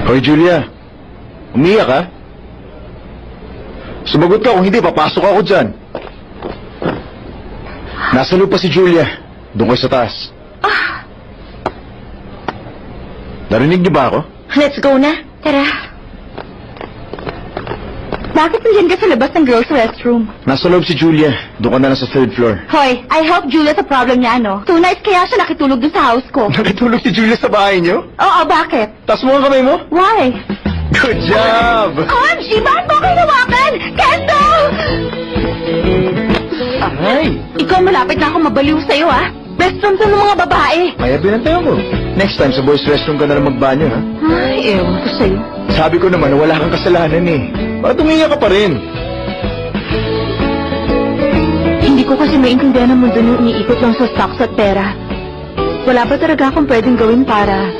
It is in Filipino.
Hoy, Julia. Umiyak ka? Sumagot ka, kung hindi, papasok ako dyan. Nasa loob pa si Julia. Doon kayo sa taas. Narinig niyo ba ako? Let's go na. Tara. Bakit nandiyan ka sa labas ng girls' restroom? Nasa loob si Julia. Doon ka na lang sa third floor. Hoy, I helped Julia sa problem niya, no? 2 nights kaya siya nakitulog dun sa house ko. Nakitulog si Julia sa bahay niyo? Oo, bakit? Taas mo ang kamay mo? Why? Good job! Angie, bakit mo kayo nawakan? Kendall! Aray! Ikaw malapit na ako mabaliw sa'yo, ah. Best friend sa mga babae. Kaya binantayan ko. Next time, sa boys' restroom ka na lang magbanyo, ha? Ay, ewan ko sa'yo. Sabi ko naman na wala kang kasalanan, eh. Bakit umiyak ka pa rin? Hindi ko kasi maintindihan ang mundo nung iniikot lang sa stocks at pera. Wala ba talaga akong pwedeng gawin para